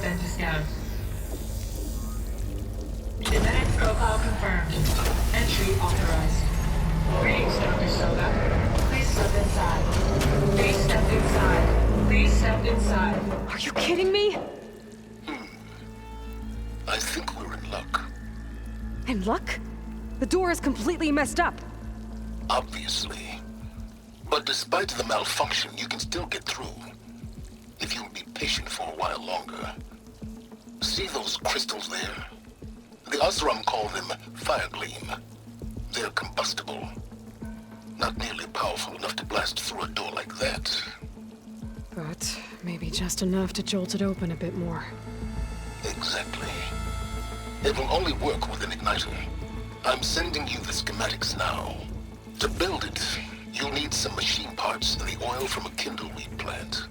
sent to scout. Genetic profile confirmed. Entry authorized. Greetings, Dr. Soda. Please step inside. Please step inside. Please step inside. Are you kidding me? I think we're in luck. In luck? The door is completely messed up. Obviously. But despite the malfunction, you can still get through. If you'll be patient for a while longer. See those crystals there? The Osram call them fire gleam. They're combustible. Not nearly powerful enough to blast through a door like that. But maybe just enough to jolt it open a bit more. Exactly. It will only work with an igniter. I'm sending you the schematics now. To build it, you'll need some machine parts and the oil from a kindleweed plant.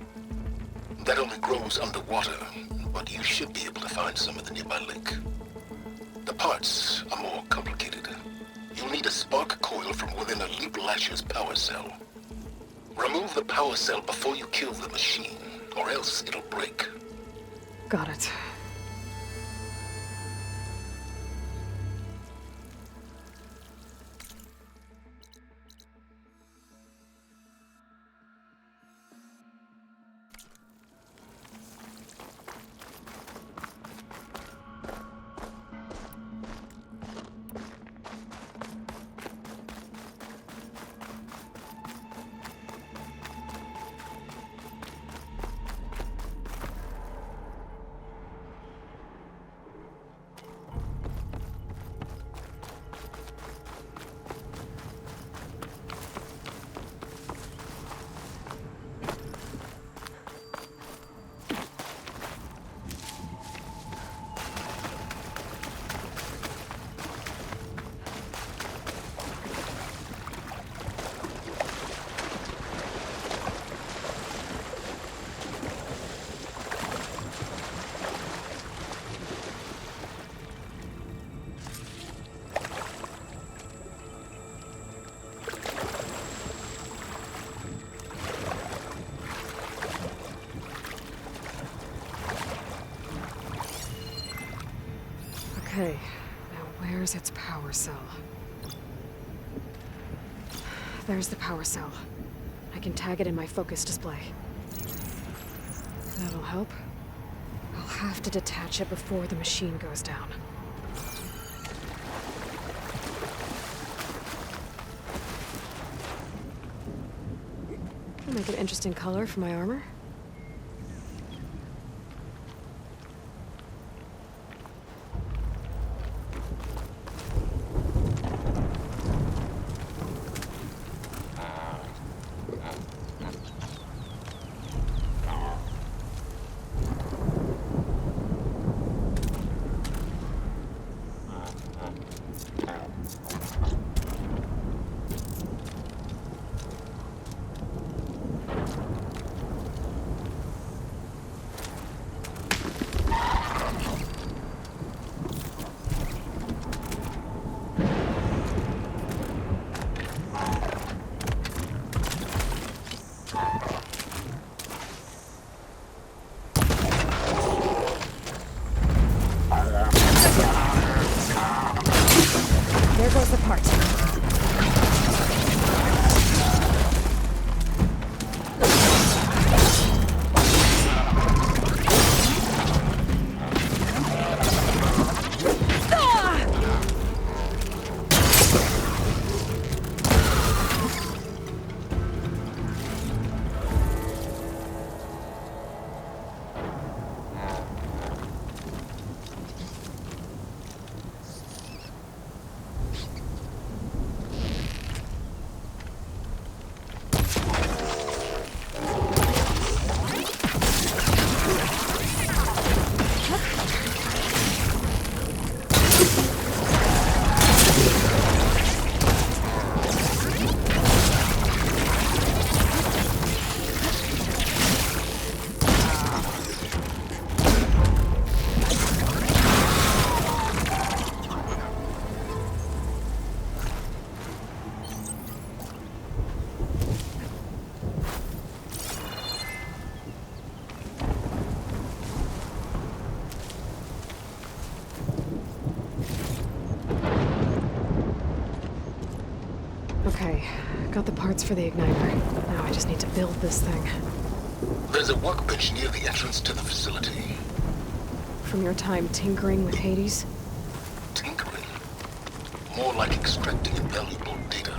That only grows underwater, but you should be able to find some in the nearby lake. The parts are more complicated. You'll need a spark coil from within a Leap Lasher's power cell. Remove the power cell before you kill the machine, or else it'll break. Got it. Okay, now where's its power cell? There's the power cell. I can tag it in my focus display. That'll help. I'll have to detach it before the machine goes down. Make an interesting color for my armor. Got the parts for the igniter. Now I just need to build this thing. There's a workbench near the entrance to the facility. From your time tinkering with Hades? Tinkering? More like extracting invaluable data.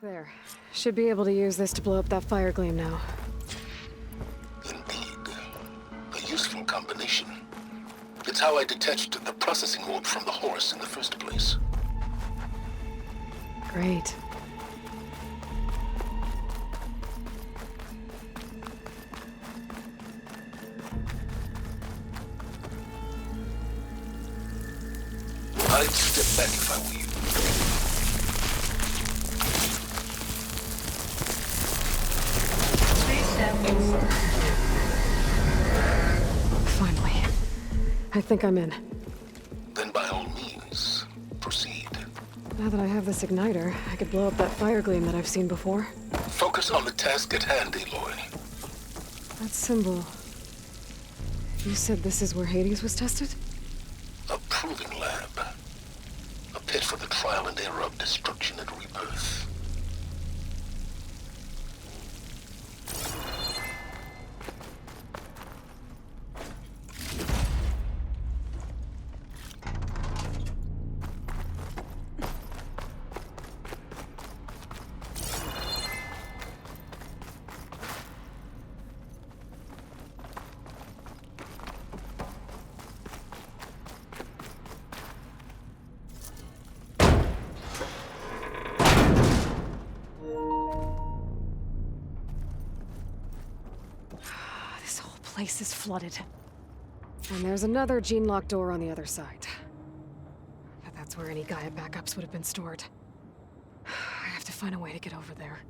There. Should be able to use this to blow up that fire gleam now. Indeed. A useful combination. It's how I detached the processing orb from the horse in the first place. Great. I'd step back if I were you. Please step inside. Finally. I think I'm in. Then by all means, proceed. Now that I have this igniter, I could blow up that fire gleam that I've seen before. Focus on the task at hand, Aloy. That symbol... You said this is where Hades was tested? A proving lab. A pit for the trial and error of destruction and rebirth. Place is flooded. And there's another gene-locked door on the other side. But that's where any Gaia backups would have been stored. I have to find a way to get over there.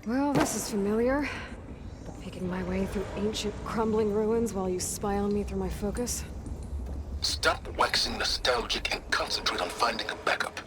Well, this is familiar. Picking my way through ancient, crumbling ruins while you spy on me through my focus. Stop waxing nostalgic and concentrate on finding a backup.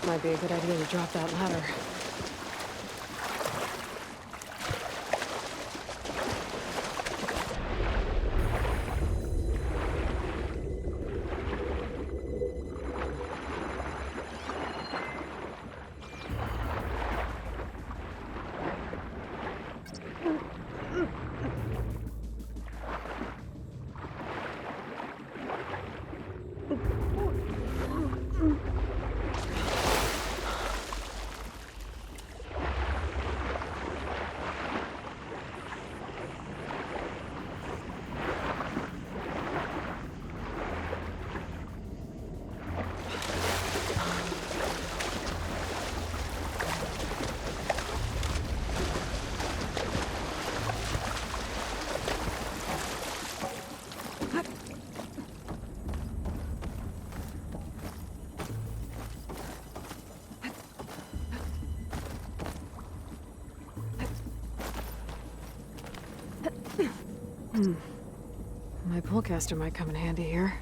Might be a good idea to drop that ladder. My pullcaster might come in handy here.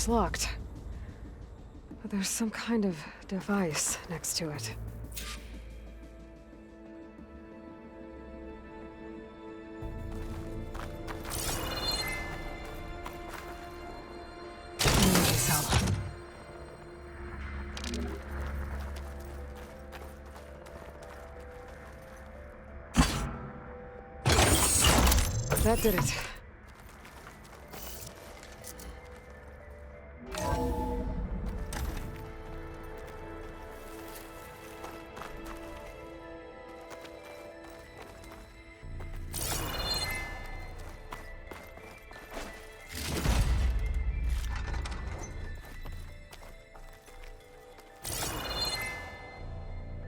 It's locked. But there's some kind of device next to it. Energy cell. That did it.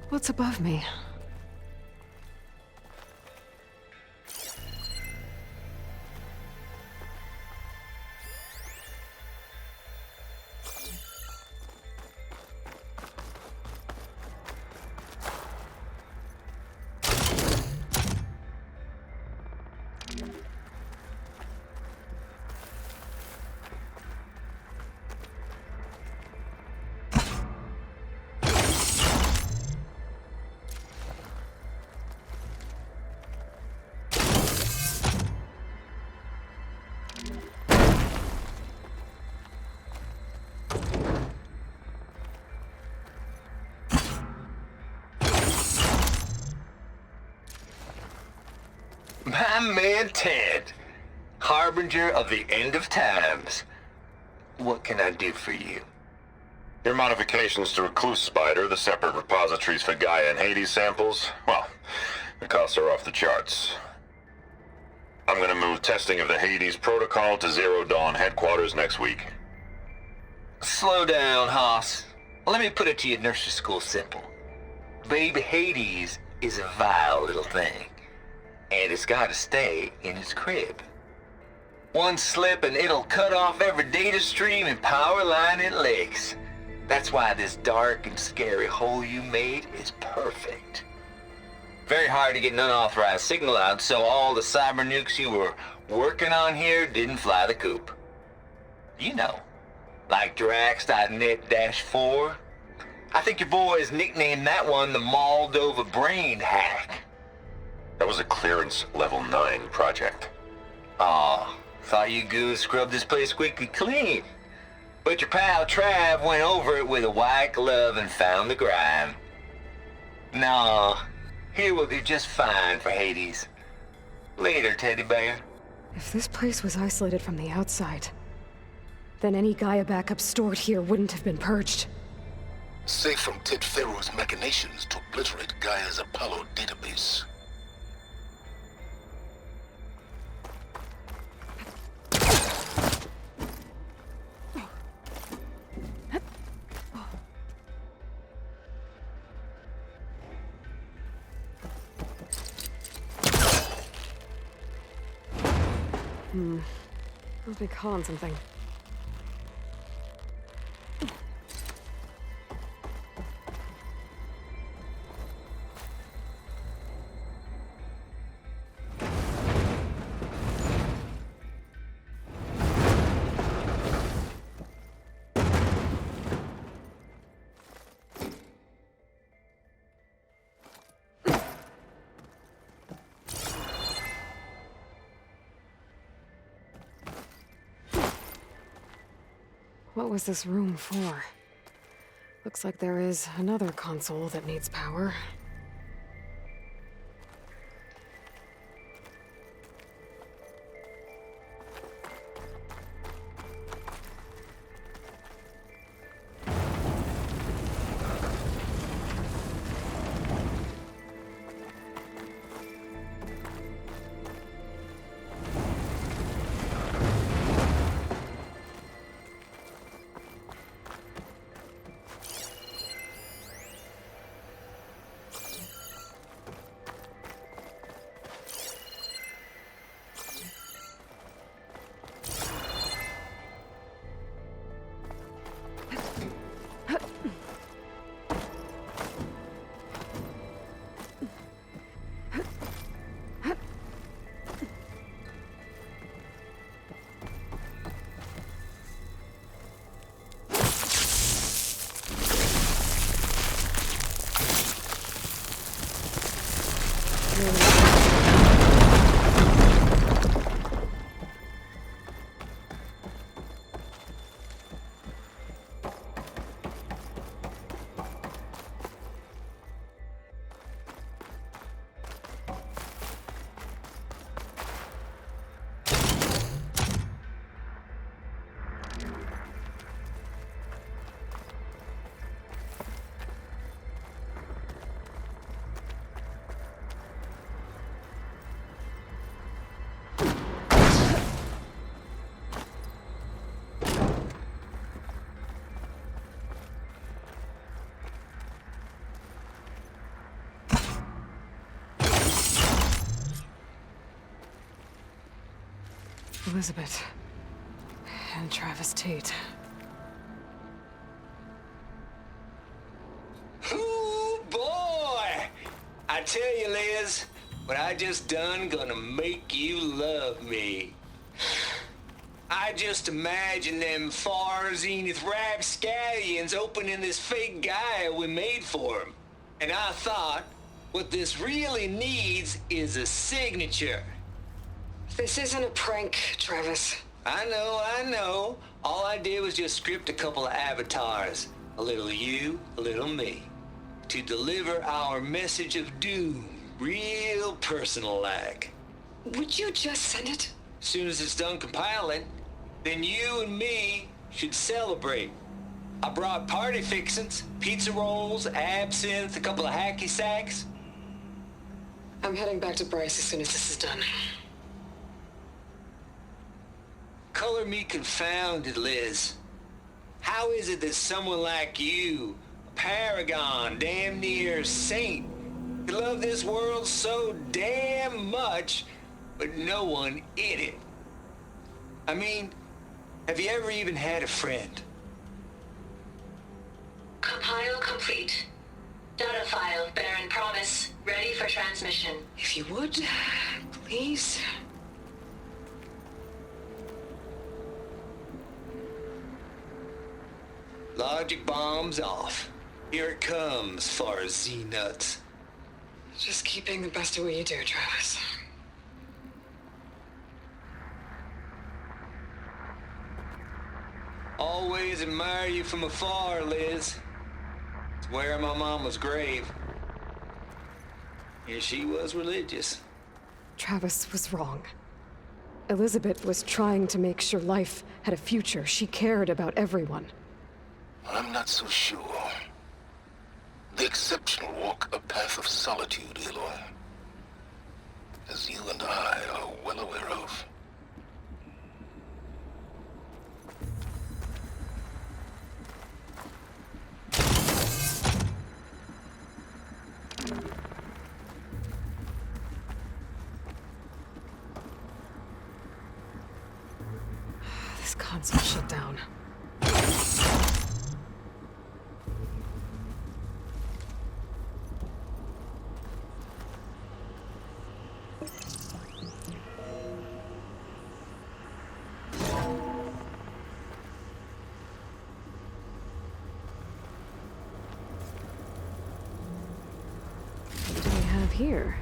What's above me? My man Ted, harbinger of the end of times. What can I do for you? Your modifications to Recluse Spider, the separate repositories for Gaia and Hades samples, well, the costs are off the charts. I'm gonna move testing of the Hades protocol to Zero Dawn headquarters next week. Slow down, Hoss. Let me put it to you nursery school simple. Baby Hades is a vile little thing, and it's gotta stay in its crib. One slip and it'll cut off every data stream and power line it licks. That's why this dark and scary hole you made is perfect. Very hard to get an unauthorized signal out, so all the cyber nukes you were working on here didn't fly the coop. You know, like Drax.net-4. I think your boys nicknamed that one the Moldova Brain Hack. That was a clearance level 9 project. Aw, thought you goons scrubbed this place squeaky clean. But your pal Trav went over it with a white glove and found the grime. Nah, here will do just fine for Hades. Later, teddy bear. If this place was isolated from the outside, then any Gaia backup stored here wouldn't have been purged. Safe from Ted Pharaoh's machinations to obliterate Gaia's Apollo database. Must be calling something. What was this room for? Looks like there is another console that needs power. Elizabeth. And Travis Tate. Ooh, boy! I tell you, Liz, what I just done gonna make you love me. I just imagine them far zenith rapscallions opening this fake guy we made for him. And I thought, what this really needs is a signature. This isn't a prank, Travis. I know. All I did was just script a couple of avatars. A little you, a little me. To deliver our message of doom, real personal-like. Would you just send it? As soon as it's done compiling, then you and me should celebrate. I brought party fixins, pizza rolls, absinthe, a couple of hacky sacks. I'm heading back to Bryce as soon as this is done. Color me confounded, Liz. How is it that someone like you, a paragon, damn near saint, could love this world so damn much, but no one in it? I mean, have you ever even had a friend? Compile complete. Data file, Baron Promise, ready for transmission. If you would, please. Logic bomb's off. Here it comes, far Z-nuts. Just keep being the best at what you do, Travis. Always admire you from afar, Liz. It's where my mama's grave. And she was religious. Travis was wrong. Elizabeth was trying to make sure life had a future. She cared about everyone. I'm not so sure. The exceptional walk a path of solitude, Aloy. As you and I are well aware of. This console shut down. What do we have here?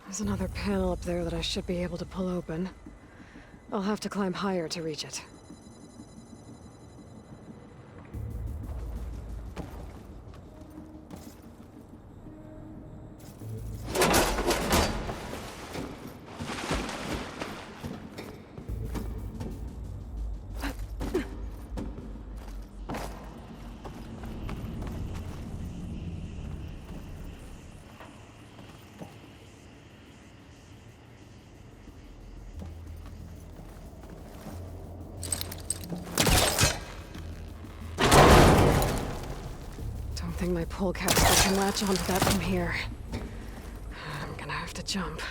There's another panel up there that I should be able to pull open. I'll have to climb higher to reach it. I think my pull capsule can latch onto that from here. I'm gonna have to jump.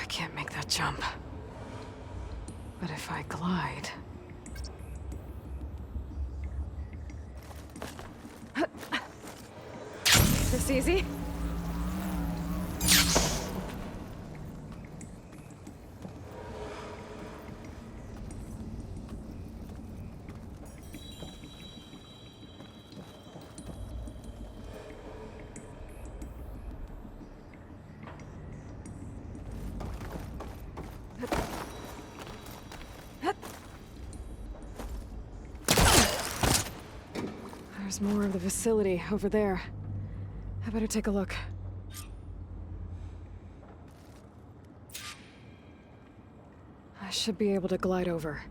I can't make that jump. But if I glide... This easy? There's more of the facility over there. I better take a look. I should be able to glide over.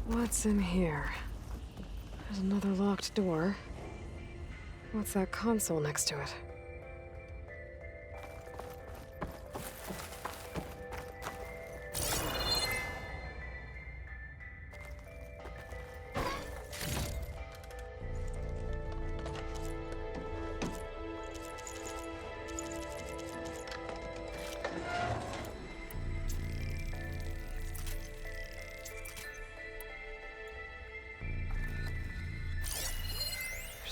What's in here? There's another locked door. What's that console next to it?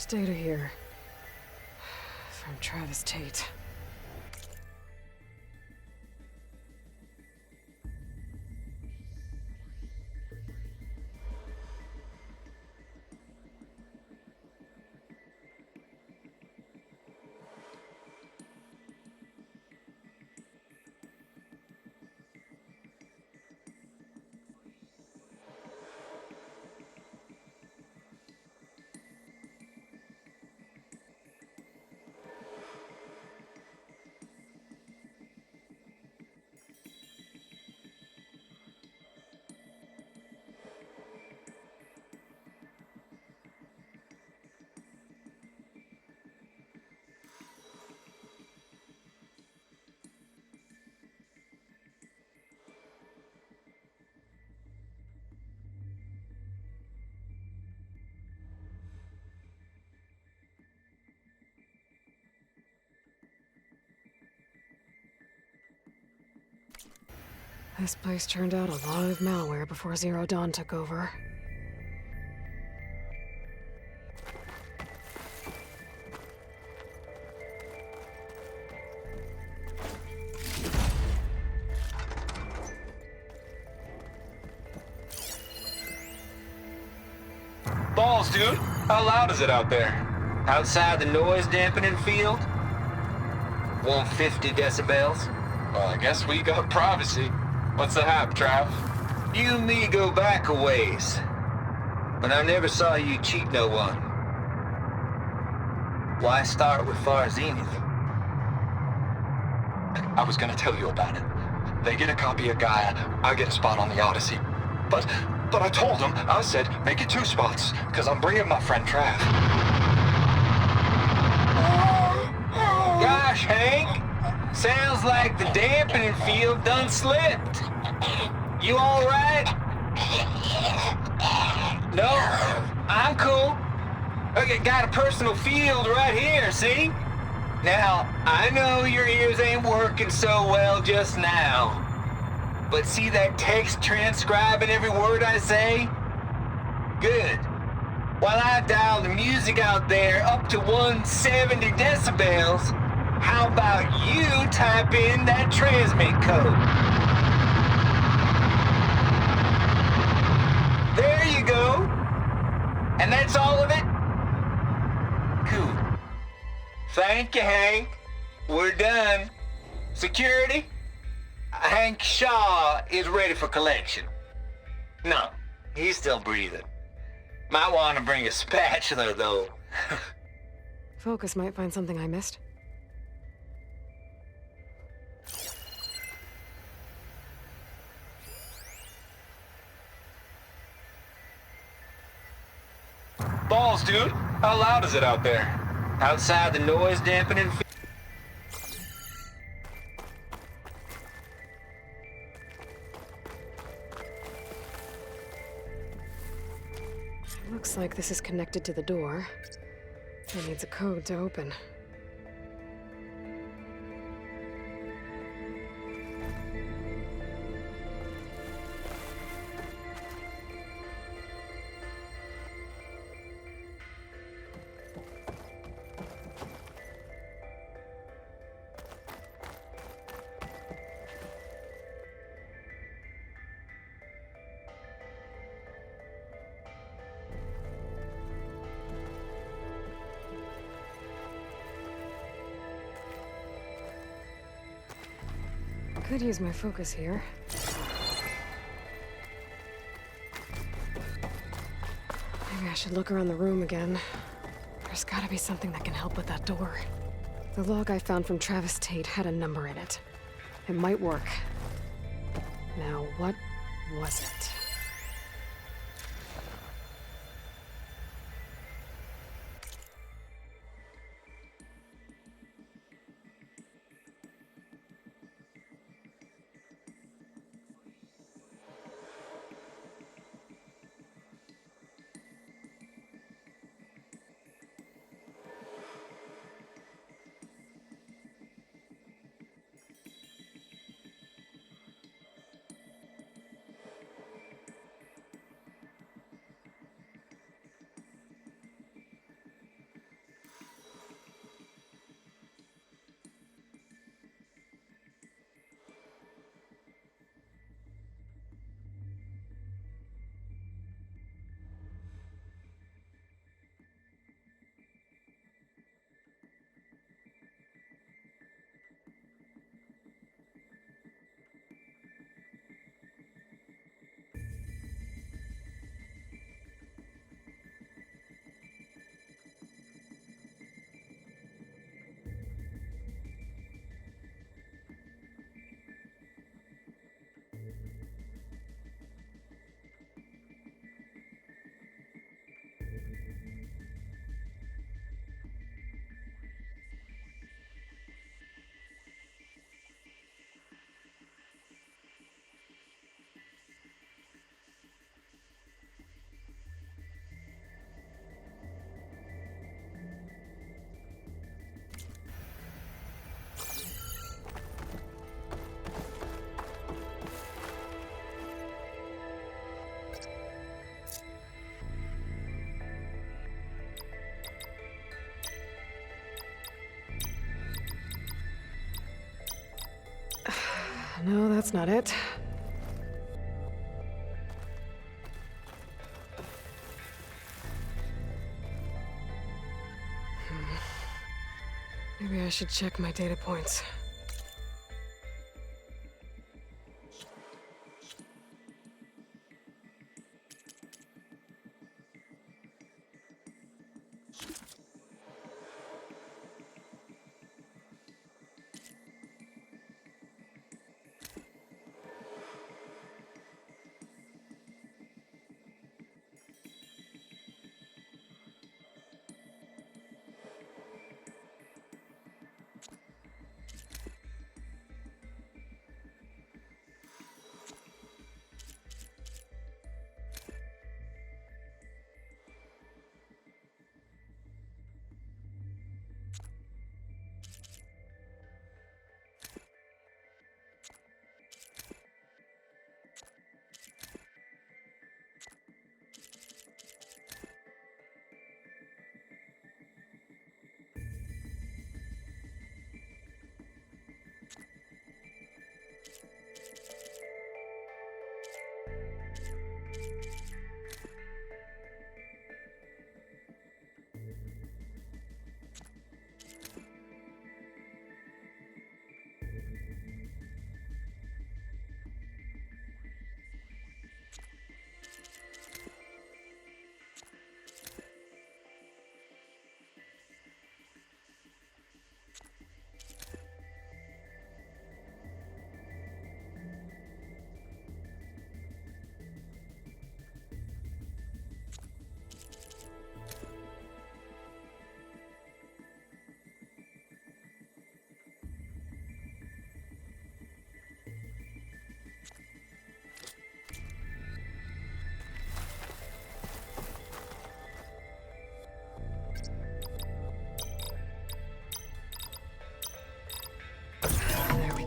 Data here. From Travis Tate. This place turned out a lot of malware before Zero Dawn took over. Balls, dude. How loud is it out there? Outside the noise dampening field? 150 decibels? Well, I guess we got privacy. What's the hap, Trav? You and me go back a ways. But I never saw you cheat no one. Why start with Far Zenith? I was gonna tell you about it. They get a copy of Gaia, I get a spot on the Odyssey. But I told him, I said, make it 2 spots, because I'm bringing my friend Trav. Gosh, Hank, sounds like the dampening field done slipped. You all right? No, I'm cool. Okay, got a personal field right here, see? Now, I know your ears ain't working so well just now. But see that text transcribing every word I say? Good. While I dial the music out there up to 170 decibels, how about you type in that transmit code? There you go. And that's all of it? Cool. Thank you, Hank. We're done. Security? Hank Shaw is ready for collection. No, he's still breathing. Might want to bring a spatula, though. Focus might find something I missed. Balls, dude. How loud is it out there? Outside the noise dampening field? Looks like this is connected to the door. It needs a code to open. Could use my focus here. Maybe I should look around the room again. There's gotta be something that can help with that door. The log I found from Travis Tate had a number in it. It might work. Now, what was it? No, that's not it. Maybe I should check my data points.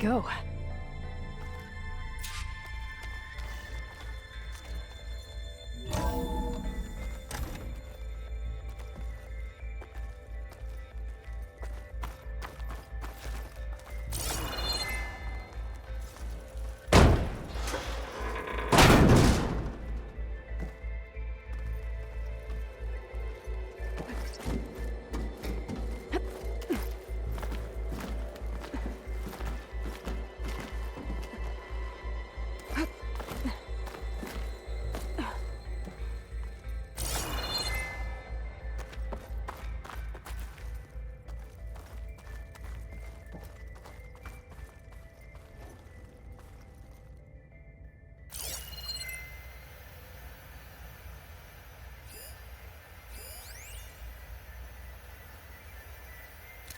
go?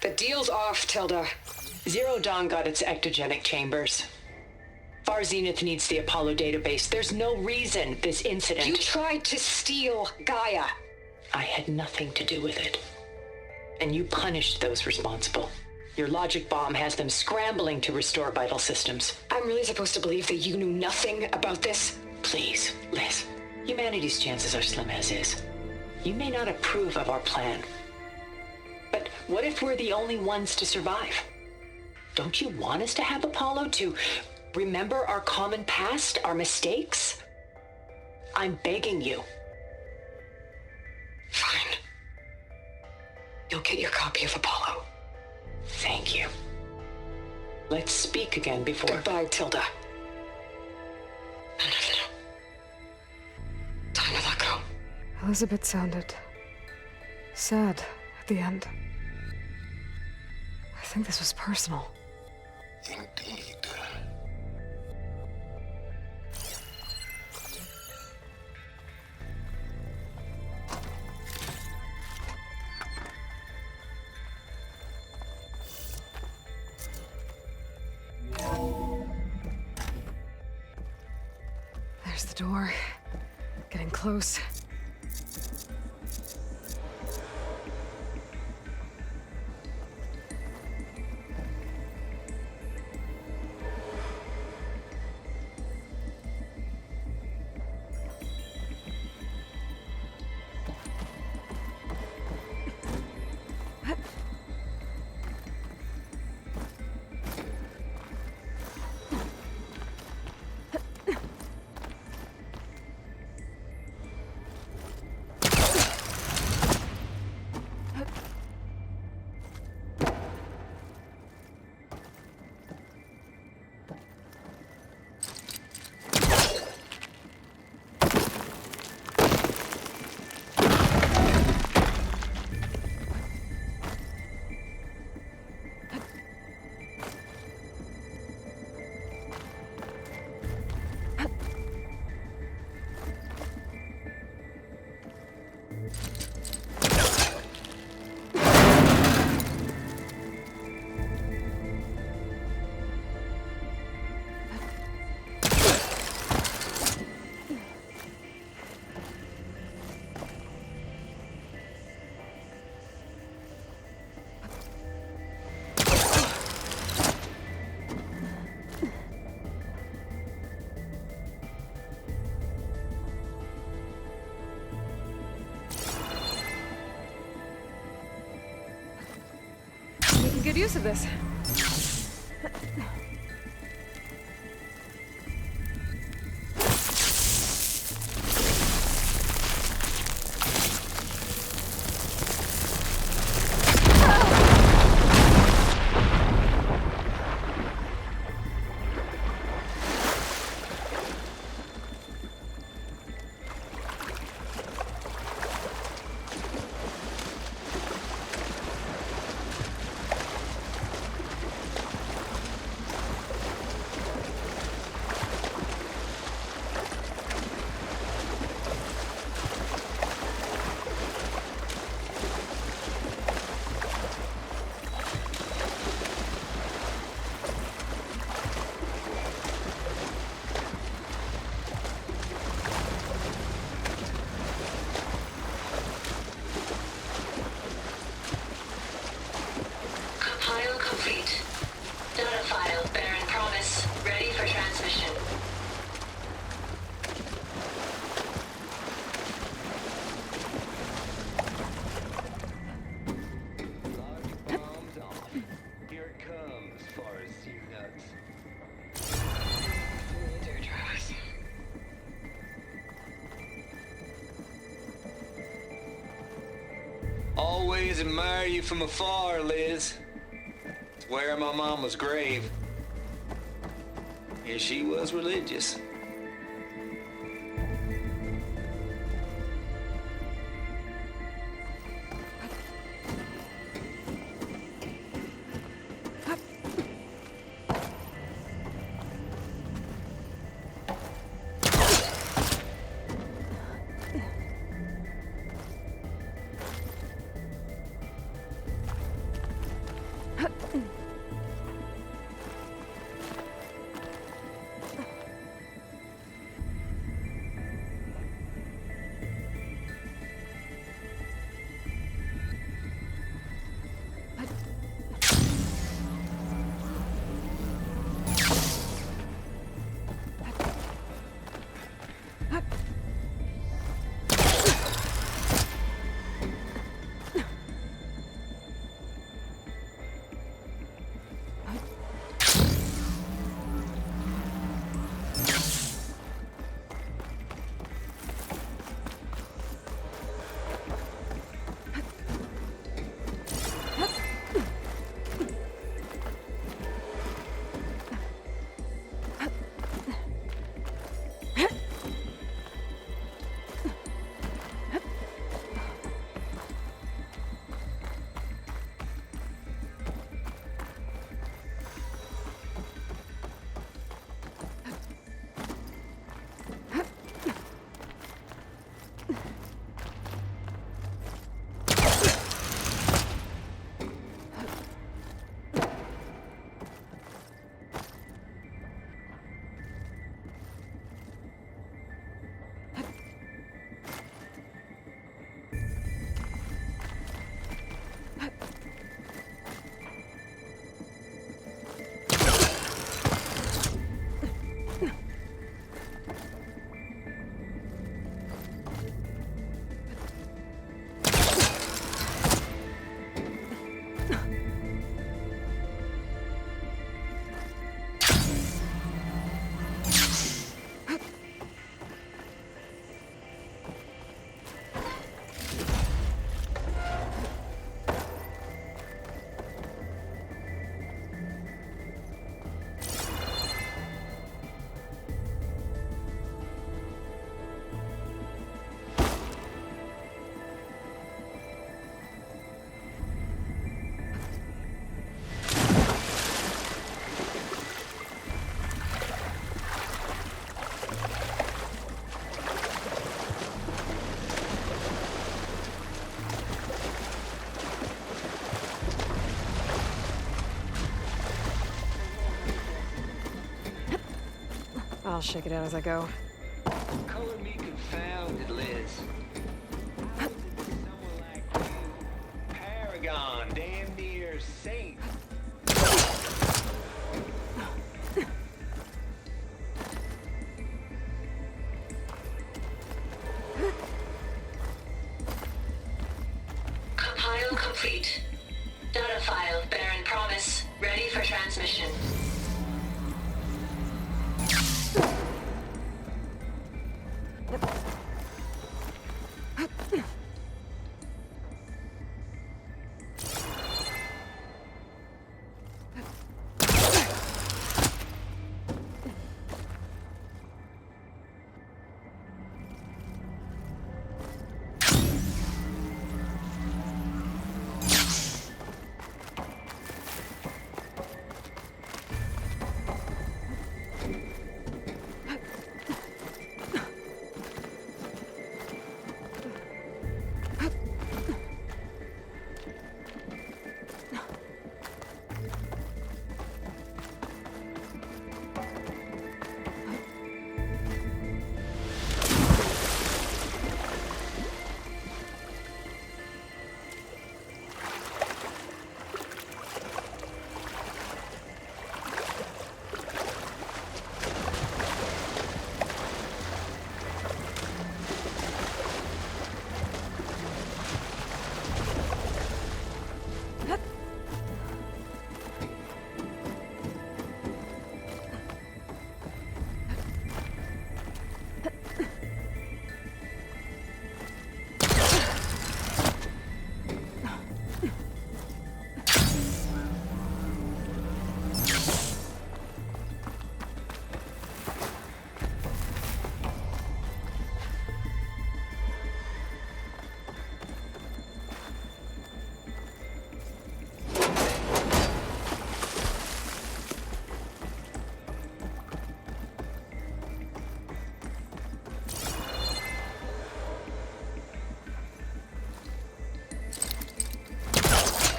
The deal's off, Tilda. Zero Dawn got its ectogenic chambers. Far Zenith needs the Apollo database. There's no reason this incident... You tried to steal Gaia. I had nothing to do with it. And you punished those responsible. Your logic bomb has them scrambling to restore vital systems. I'm really supposed to believe that you knew nothing about this? Please, Liz. Humanity's chances are slim as is. You may not approve of our plan. But what if we're the only ones to survive? Don't you want us to have Apollo to remember our common past, our mistakes? I'm begging you. Fine. You'll get your copy of Apollo. Thank you. Let's speak again before... Goodbye, Tilda. Time to let go. Elizabeth sounded sad at the end. I think this was personal. Indeed. There's the door. Getting close. Good use of this. Always admire you from afar, Liz. It's where my mama's grave. Yeah, she was religious. I'll shake it out as I go. Color me confounded, Liz. Someone like you, paragon, damn near saint. Compile complete. Data file, Baron Promise, ready for transmission.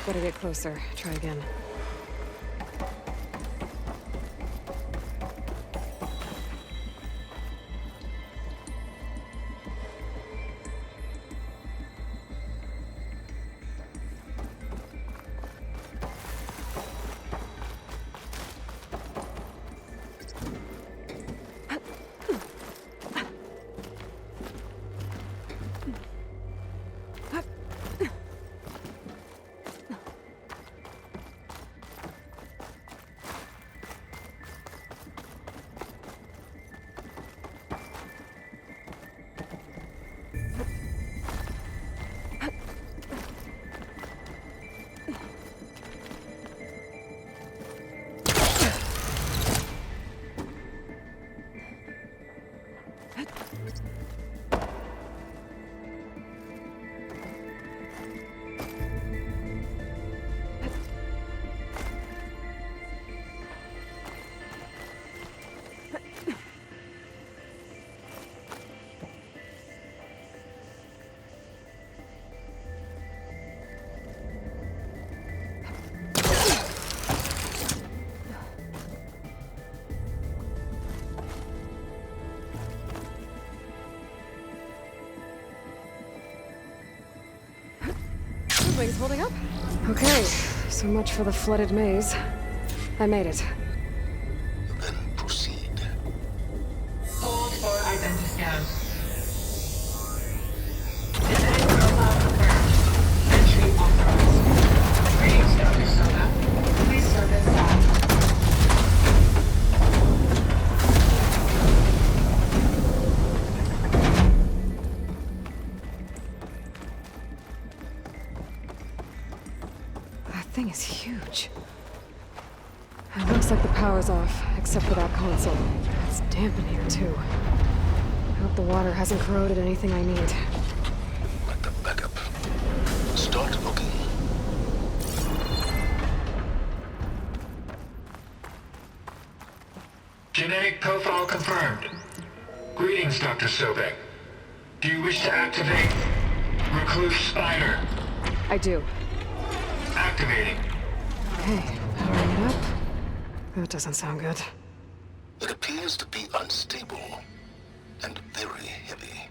Better get closer. Try again. Wings holding up? Okay, so much for the flooded maze. I made it. Then proceed. Hold for identity scans. Genetic profile confirmed. Entry authorized. Greetings, Dr. Soda. Please step inside. That thing is huge. It looks like the power's off, except for that console. It's damp in here, too. I hope the water hasn't corroded anything I need. Like the backup. Start looking. Genetic profile confirmed. Greetings, Dr. Sobek. Do you wish to activate Recluse Spider? I do. Activating. Okay, powering it up. That doesn't sound good. It appears to be unstable and very heavy.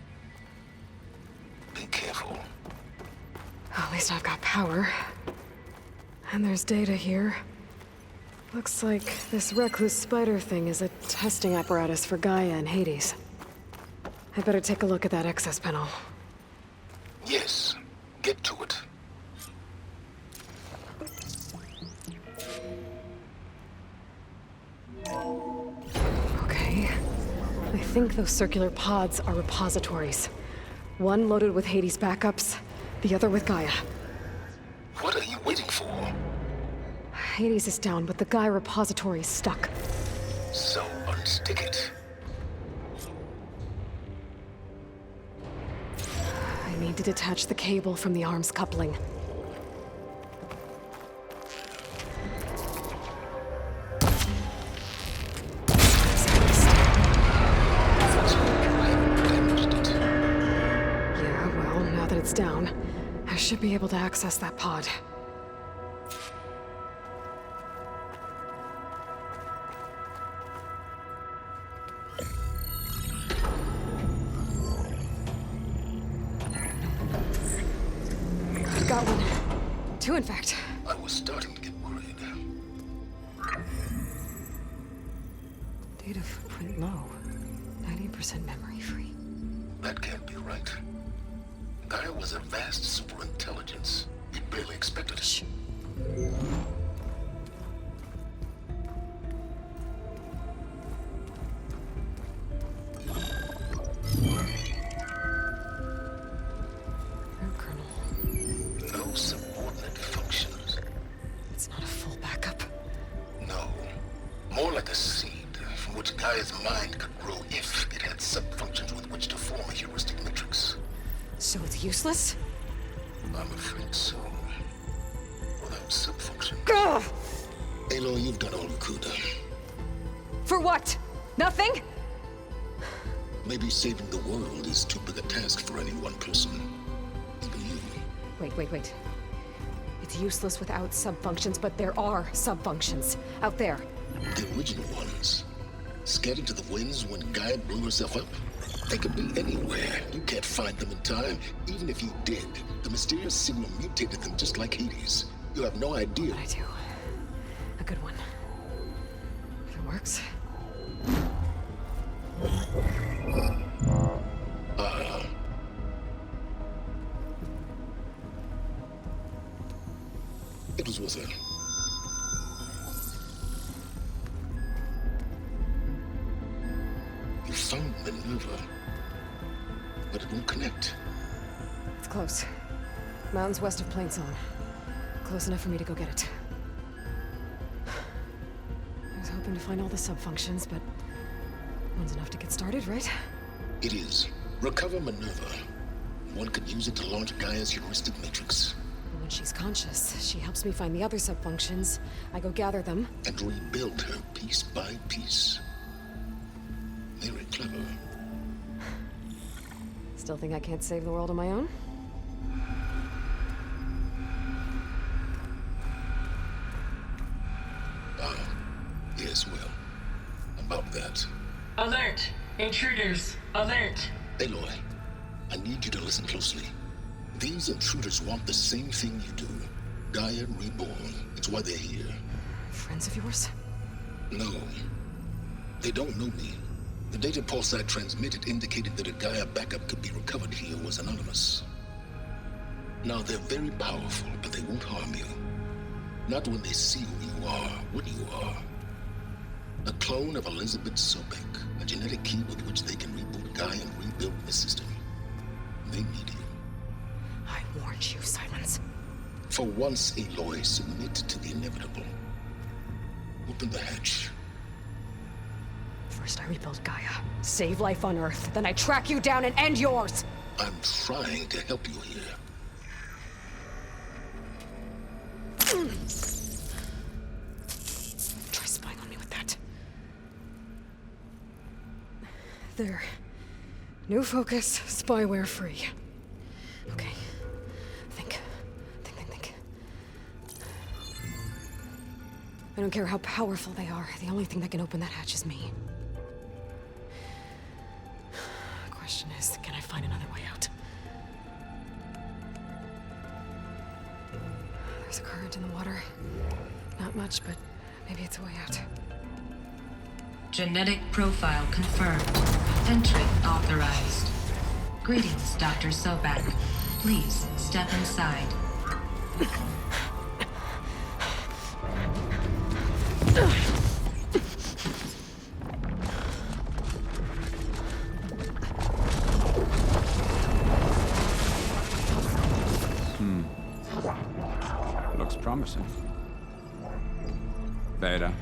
Be careful. At least I've got power. And there's data here. Looks like this Recluse Spider thing is a testing apparatus for Gaia and Hades. I better take a look at that access panel. Yes, get to it. Okay. I think those circular pods are repositories. One loaded with Hades backups, the other with Gaia. What are you waiting for? Hades is down, but the Gaia repository is stuck. So unstick it. I need to detach the cable from the arms coupling. Yeah, well, now that it's down, I should be able to access that pod. Got one. Two, in fact. I was starting to get worried. Data footprint low. 90% memory free. That can't be right. Gaia was a vast superintelligence. We barely expected it. No kernel. No subordinate functions. It's not a full backup. No. More like a seed from which Gaia's mind could grow if it had sub-functions with which to form a heuristic matrix. So it's useless? I'm afraid so. Without sub-functions. Ugh! Aloy, you've done all you could. For what? Nothing? Maybe saving the world is too big a task for any one person. Even you. Wait. It's useless without subfunctions, but there are subfunctions. Out there. The original ones. Scattered to the winds when Gaia blew herself up. They could be anywhere. You can't find them in time. Even if you did, the mysterious signal mutated them just like Hades. You have no idea. But I do. A good one. If it works. It was worth it. You found Minerva, but it won't connect. It's close. Mountains west of Plain Zone. Close enough for me to go get it. I was hoping to find all the subfunctions, but one's enough to get started, right? It is. Recover Minerva. One could use it to launch Gaia's heuristic matrix. And when she's conscious, she helps me find the other subfunctions. I go gather them. And rebuild her piece by piece. Very clever. Still think I can't save the world on my own? Yes, well, about that. Alert! Intruders! Alert! Aloy, I need you to listen closely. These intruders want the same thing you do. Gaia reborn. It's why they're here. Friends of yours? No. They don't know me. The data pulse I transmitted indicated that a Gaia backup could be recovered here was anonymous. Now, they're very powerful, but they won't harm you. Not when they see who you are, what you are. A clone of Elizabeth Sobek, a genetic key with which they can reboot Gaia and rebuild the system. They need you. I warned you, Silence. For once, Aloy, submit to the inevitable. Open the hatch. First I rebuild Gaia, save life on Earth, then I track you down and end yours! I'm trying to help you here. Try spying on me with that. There. New focus, spyware free. Okay. Think. I don't care how powerful they are. The only thing that can open that hatch is me. The question is, can I find another way out? There's a current in the water. Not much, but maybe it's a way out. Genetic profile confirmed. Entry authorized. Greetings, Dr. Sobek. Please step inside. Looks promising. Beta.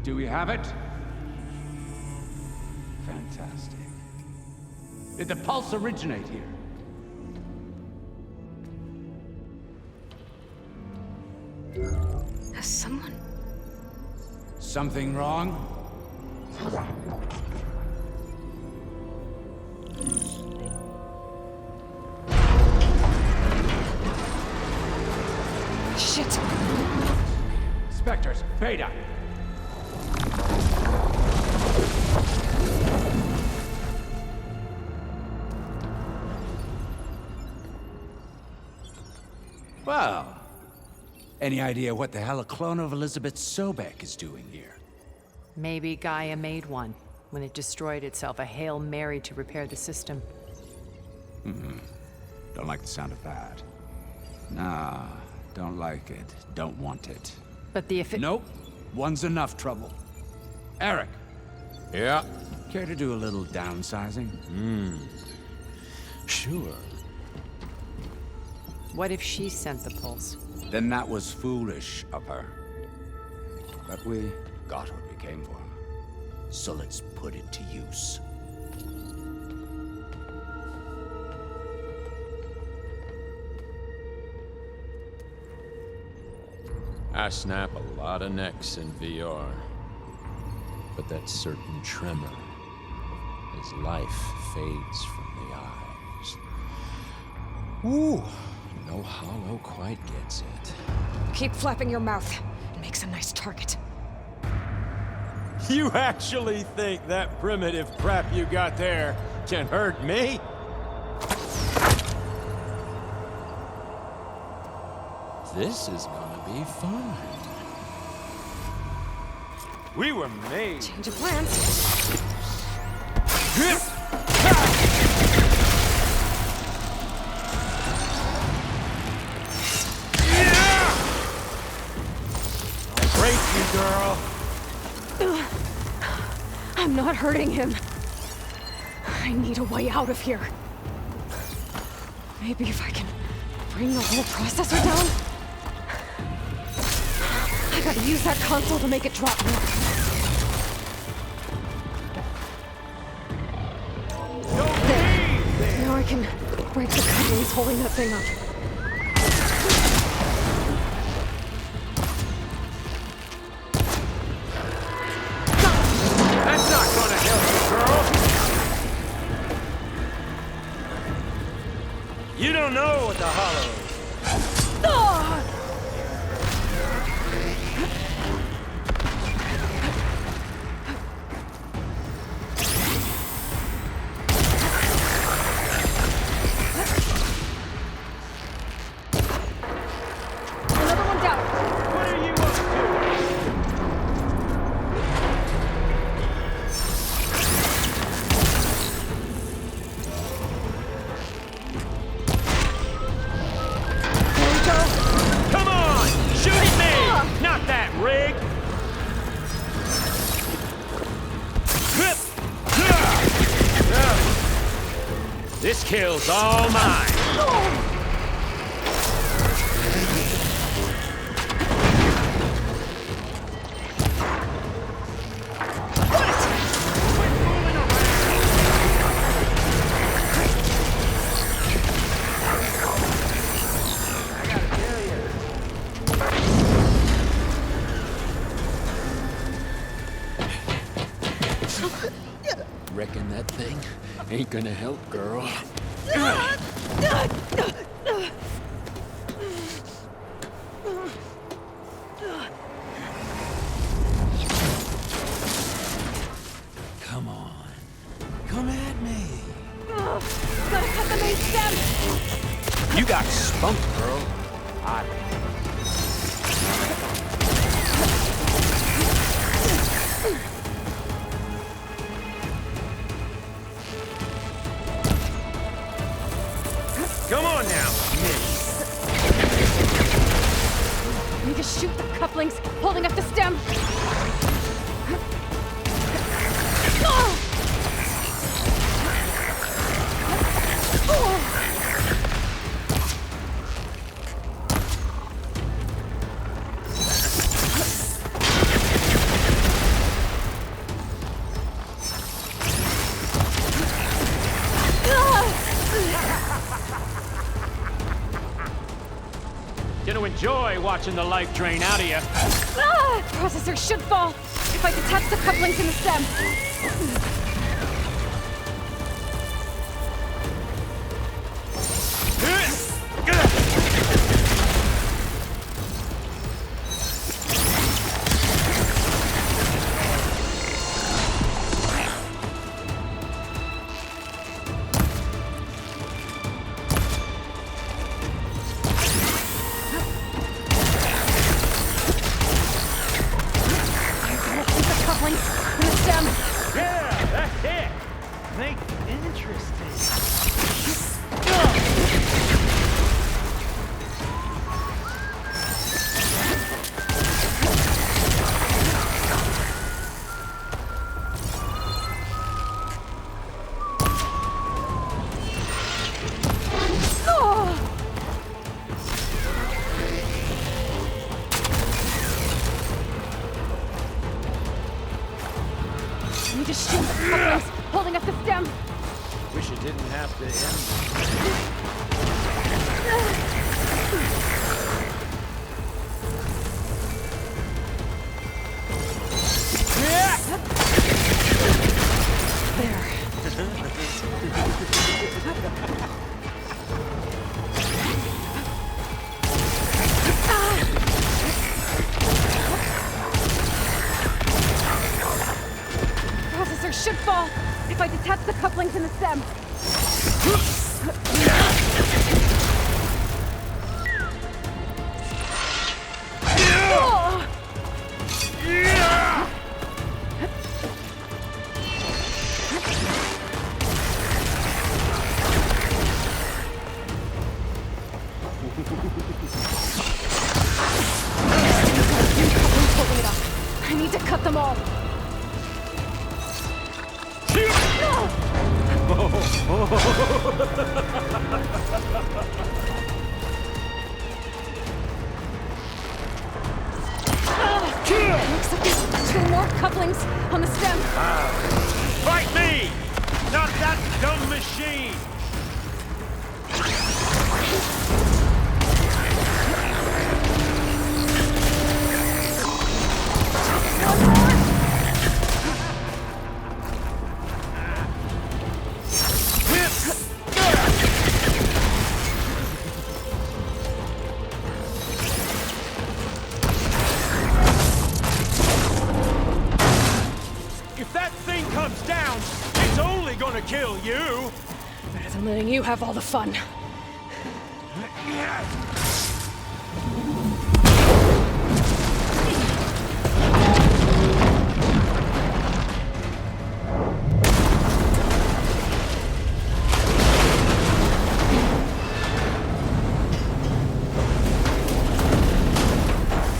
Do we have it? Fantastic. Did the pulse originate here? Has someone... Something wrong? Shit! Spectres, Beta! Well, any idea what the hell a clone of Elizabeth Sobek is doing here? Maybe Gaia made one when it destroyed itself, a Hail Mary to repair the system. Don't like the sound of that. Nah, don't like it. Don't want it. But the Nope. One's enough trouble. Eric. Yeah? Care to do a little downsizing? Sure. What if she sent the pulse? Then that was foolish of her. But we got what we came for. So let's put it to use. I snap a lot of necks in VR. But that certain tremor as life fades from the eyes. Ooh, no hollow quite gets it. Keep flapping your mouth. It makes a nice target. You actually think that primitive crap you got there can hurt me? This is gonna be fun. We were made. Change of plans. I'll break you, girl. I'm not hurting him. I need a way out of here. Maybe if I can bring the whole processor down? I gotta use that console to make it drop more. There. Now I can break the couplings holding that thing up. That's not gonna help you, girl. You don't know what the hollow is. Another one down. What are you up to? There we go. Come on! Shoot at me! Not that rig! This kill's all mine! Reckon that thing ain't gonna help, girl. Come on. Come at me. Gotta cut the main stem. You got spunk, girl. Come on now, miss. Need to shoot the couplings holding up the stem. Gonna enjoy watching the life drain out of you. Processor should fall if I detach the couplings in the stem. Couplings in the stem. Yeah, have to end. Processor should fall if I detach the couplings in the stem. I need to cut them all. Looks like there's 2 more couplings on the stem. Fight me! Not that dumb machine! If that thing comes down, it's only gonna kill you! Better than letting you have all the fun.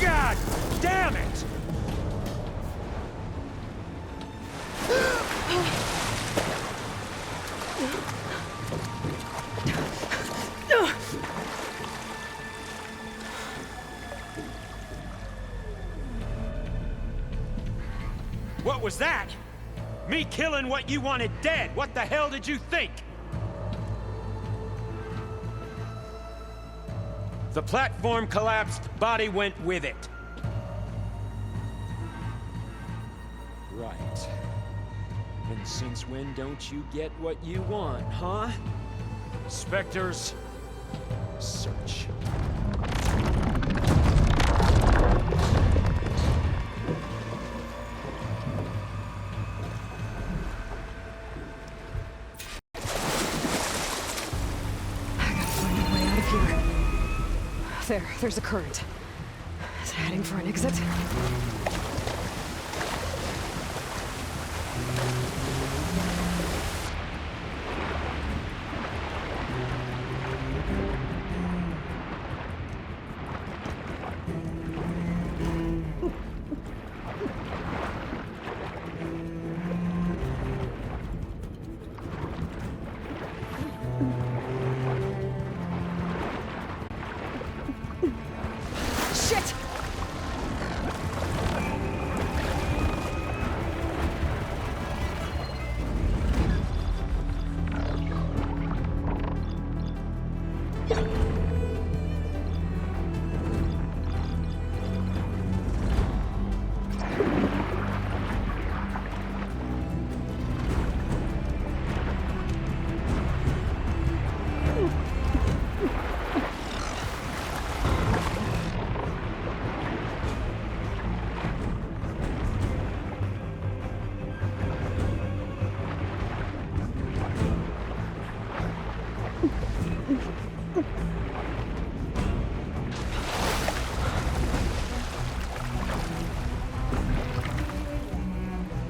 God damn it! What was that? Me killing what you wanted dead. What the hell did you think? The platform collapsed, body went with it. Right. And since when don't you get what you want, huh? Spectres, search. There's a current. Is it heading for an exit? Shit!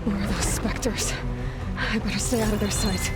More of those specters. I better stay out of their sight.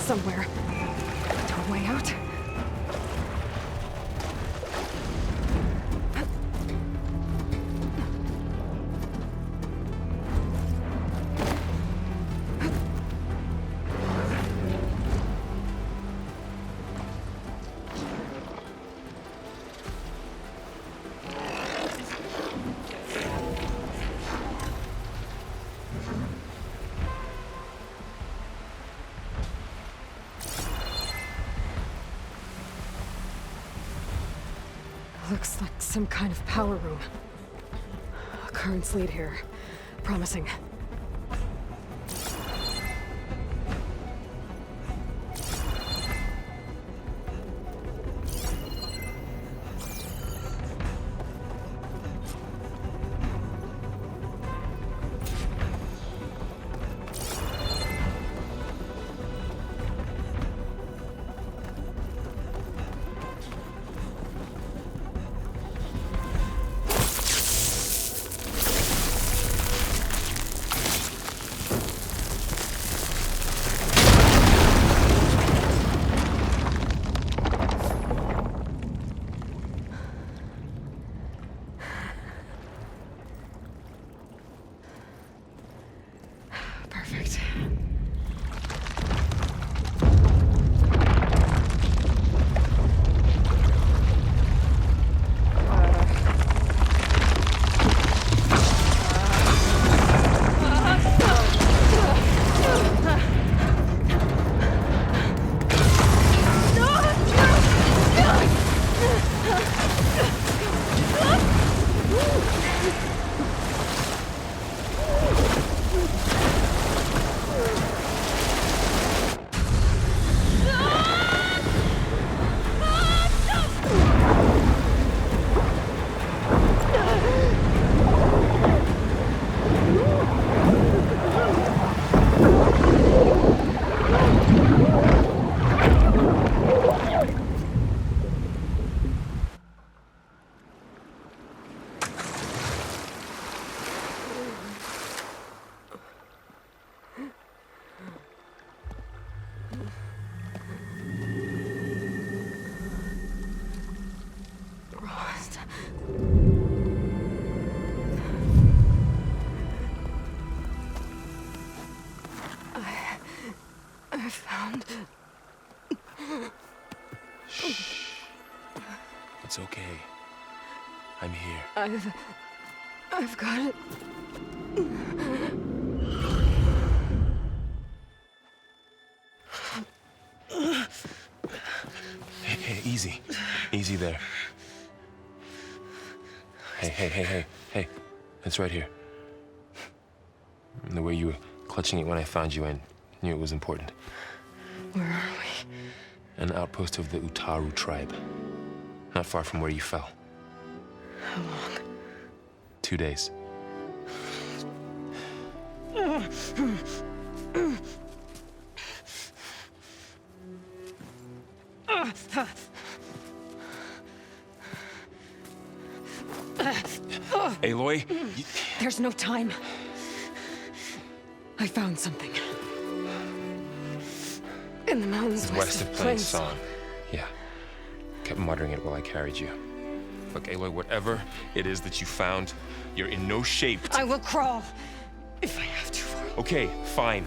somewhere. No way out? Looks like some kind of power room. Currents lead here. Promising. Perfect. I found... Shh. It's okay. I'm here. I've got it. Hey, easy. Easy there. Hey. It's right here. The way you were clutching it when I found you, I knew it was important. Where are we? An outpost of the Utaru tribe. Not far from where you fell. How long? 2 days. Aloy? There's no time. I found something. In the mountains West of Plainsong. Yeah. Kept muttering it while I carried you. Look, Aloy, whatever it is that you found, you're in no shape to... I will crawl, if I have to. Okay, fine.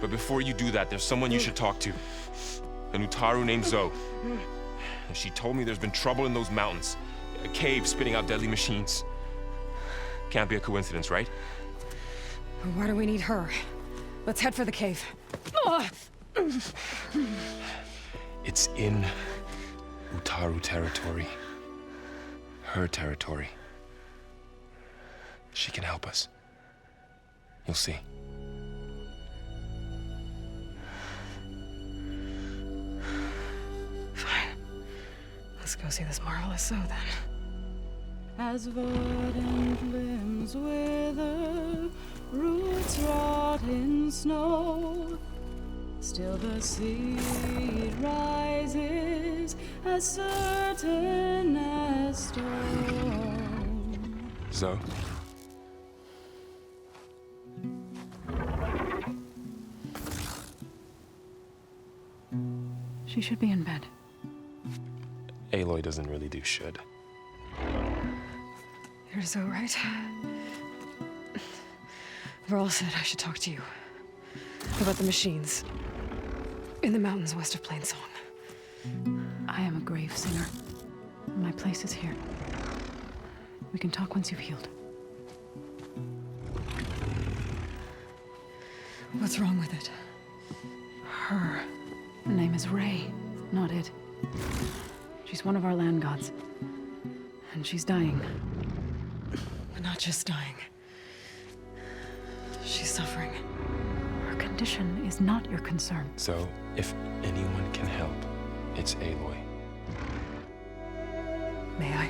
But before you do that, there's someone you should talk to. An Utaru named Zoe. And she told me there's been trouble in those mountains. A cave spitting out deadly machines. Can't be a coincidence, right? Why do we need her? Let's head for the cave. It's in Utaru territory. Her territory. She can help us. You'll see. Fine. Let's go see this marvelous Zoe then. As verdant limbs wither, roots rot in snow, still the seed rises as certain as stone. Zoe? She should be in bed. Aloy doesn't really do should. You're so right. Varl said I should talk to you about the machines in the mountains west of Plainsong. I am a grave singer. My place is here. We can talk once you've healed. What's wrong with it? Her name is Ray, not it. She's one of our land gods. And she's dying. But not just dying. She's suffering. Her condition is not your concern. So, if anyone can help, it's Aloy. May I?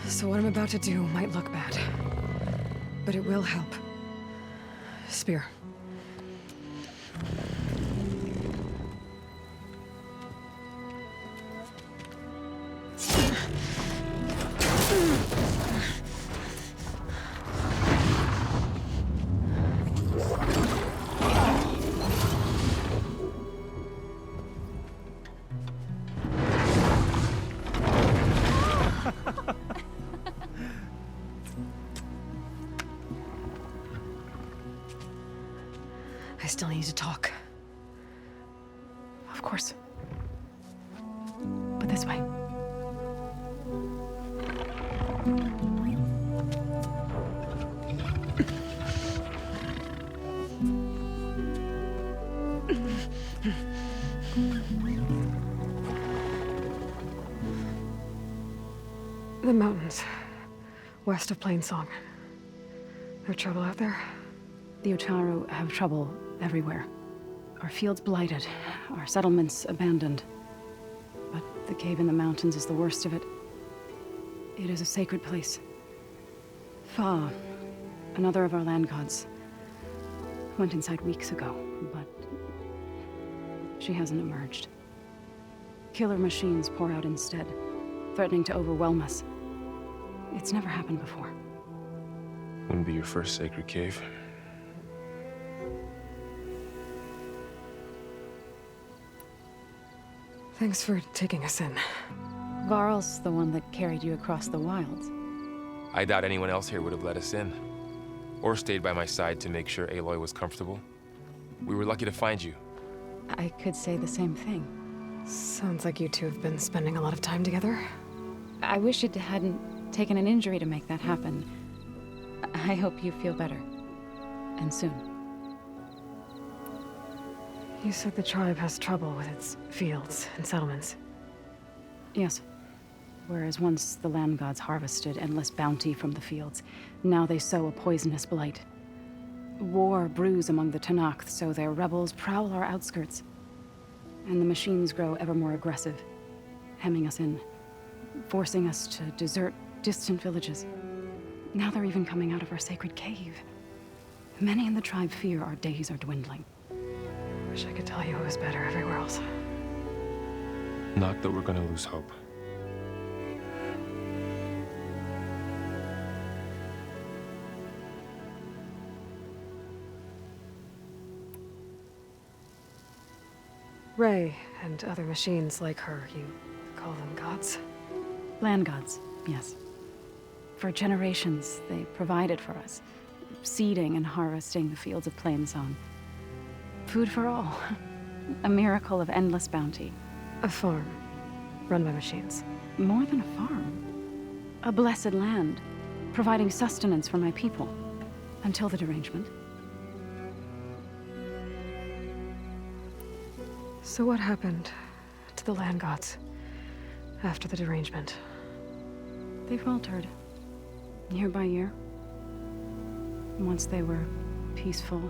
So what I'm about to do might look bad, but it will help. Spear. I still need to talk. Of course. But this way. The mountains, west of Plainsong. No trouble out there? The Utaru have trouble everywhere. Our fields blighted, our settlements abandoned. But the cave in the mountains is the worst of it. It is a sacred place. Fa, another of our land gods, went inside weeks ago, but she hasn't emerged. Killer machines pour out instead, threatening to overwhelm us. It's never happened before. Wouldn't be your first sacred cave. Thanks for taking us in. Varl's the one that carried you across the wilds. I doubt anyone else here would have let us in. Or stayed by my side to make sure Aloy was comfortable. We were lucky to find you. I could say the same thing. Sounds like you two have been spending a lot of time together. I wish it hadn't taken an injury to make that happen. I hope you feel better. And soon. You said the tribe has trouble with its fields and settlements. Yes. Whereas once the land gods harvested endless bounty from the fields, now they sow a poisonous blight. War brews among the Tenakth, so their rebels prowl our outskirts. And the machines grow ever more aggressive, hemming us in, forcing us to desert distant villages. Now they're even coming out of our sacred cave. Many in the tribe fear our days are dwindling. Wish I could tell you it was better everywhere else. Not that we're gonna lose hope. Ray and other machines like her, you call them gods? Land gods, yes. For generations, they provided for us, seeding and harvesting the fields of Plainsong. Food for all. A miracle of endless bounty. A farm, run by machines. More than a farm. A blessed land, providing sustenance for my people. Until the derangement. So what happened to the land gods after the derangement? They faltered, year by year. Once they were peaceful.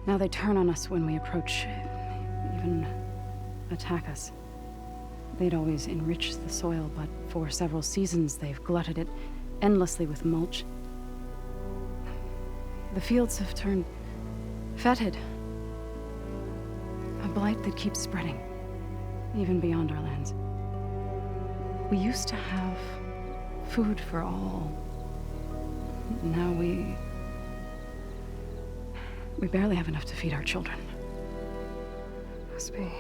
Now they turn on us when we approach, even attack us. They'd always enriched the soil, but for several seasons they've glutted it endlessly with mulch. The fields have turned Fetid. A blight that keeps spreading, even beyond our lands. We used to have food for all. Now we barely have enough to feed our children. Must be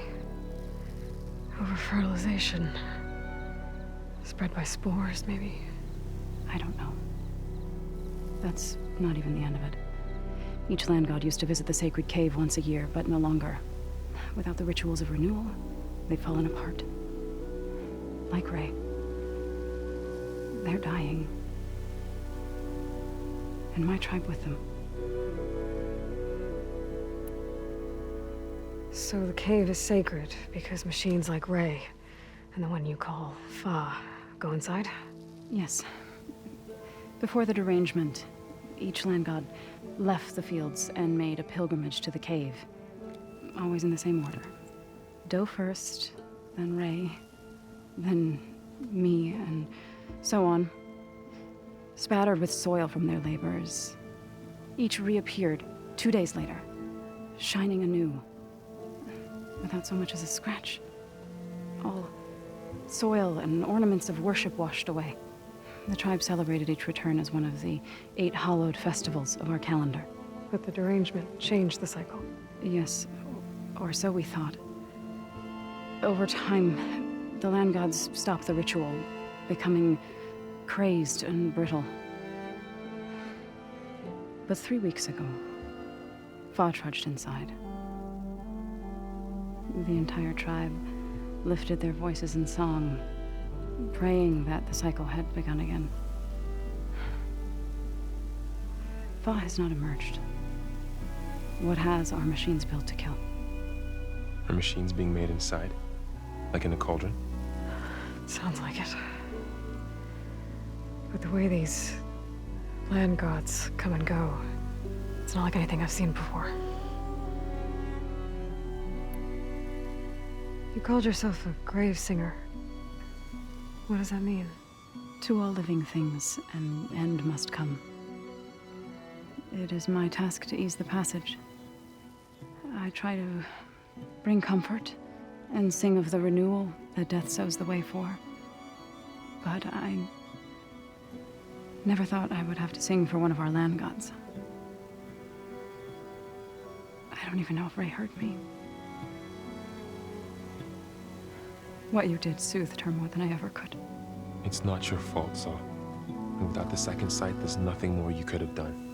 over-fertilization. Spread by spores, maybe? I don't know. That's not even the end of it. Each land god used to visit the sacred cave once a year, but no longer. Without the rituals of renewal, they've fallen apart. Like Ray. They're dying. And my tribe with them. So the cave is sacred because machines like Ray and the one you call Fa go inside? Yes. Before the derangement, each land god left the fields and made a pilgrimage to the cave. Always in the same order. Doe first, then Ray, then me, and so on. Spattered with soil from their labors. Each reappeared 2 days later, shining anew. Without so much as a scratch. All soil and ornaments of worship washed away. The tribe celebrated each return as one of the 8 hallowed festivals of our calendar. But the derangement changed the cycle. Yes, or so we thought. Over time, the land gods stopped the ritual, becoming crazed and brittle. But 3 weeks ago, Fa trudged inside. The entire tribe lifted their voices in song, praying that the cycle had begun again. Fa has not emerged. What has are machines built to kill. Are machines being made inside? Like in a cauldron? Sounds like it. But the way these land gods come and go, it's not like anything I've seen before. You called yourself a grave singer. What does that mean? To all living things, an end must come. It is my task to ease the passage. I try to bring comfort and sing of the renewal that death sows the way for. But I never thought I would have to sing for one of our land gods. I don't even know if Ray heard me. What you did soothed her more than I ever could. It's not your fault, so. And without the second sight, there's nothing more you could have done.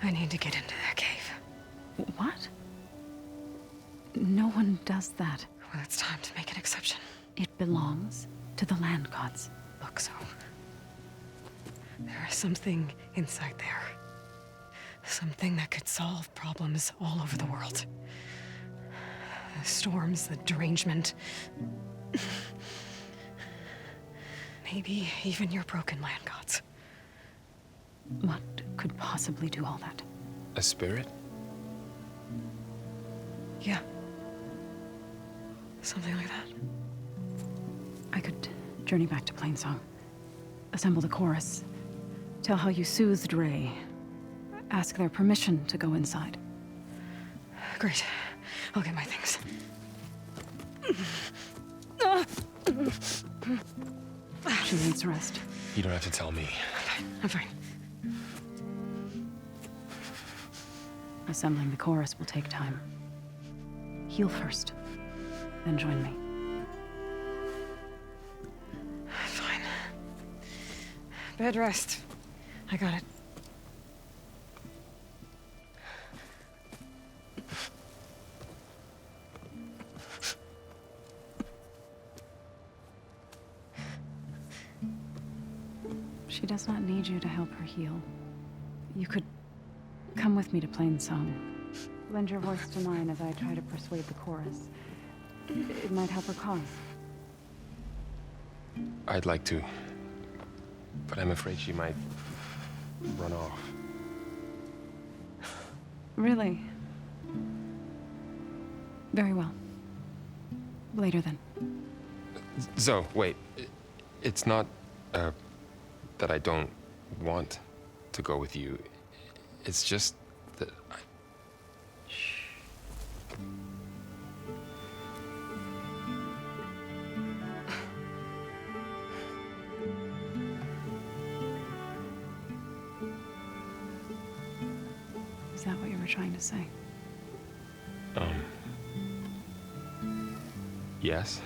I need to get into that cave. What? No one does that. Well, it's time to make an exception. It belongs to the land gods. Look, so there is something inside there. Something that could solve problems all over the world. The storms, the derangement. Maybe even your broken land gods. What could possibly do all that? A spirit? Yeah. Something like that. I could journey back to Plainsong. Assemble the chorus. Tell how you soothed Ray. Ask their permission to go inside. Great. I'll get my things. She needs rest. You don't have to tell me. I'm fine. Assembling the chorus will take time. Heal first, then join me. Fine. Bed rest. I got it. She does not need you to help her heal. You could come with me to Plainsong. Lend your voice to mine as I try to persuade the chorus. It might help her cause. I'd like to. But I'm afraid she might run off. Really? Very well. Later then. Zoe, wait. It's not a that I don't want to go with you. It's just that Is that what you were trying to say? Yes.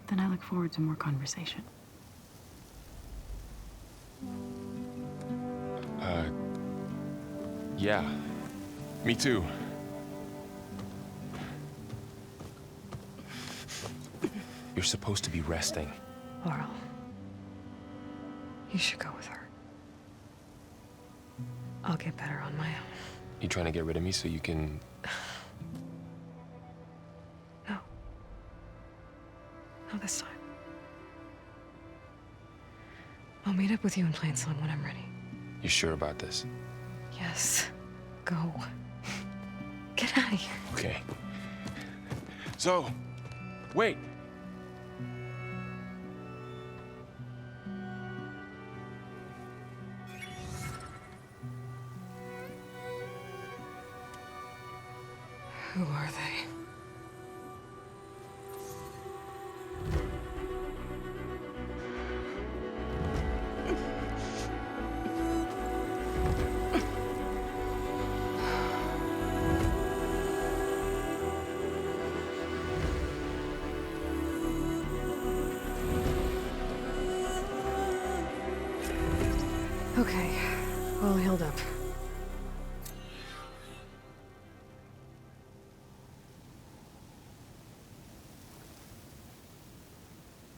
Then I look forward to more conversation. Yeah. Me too. You're supposed to be resting. Laurel, you should go with her. I'll get better on my own. You trying to get rid of me so you can... No. Not this time. I'll meet up with you in Plain Sun when I'm ready. You sure about this? Yes. Go. Get out of here. Okay. So, wait. Who are they? Okay, all healed up.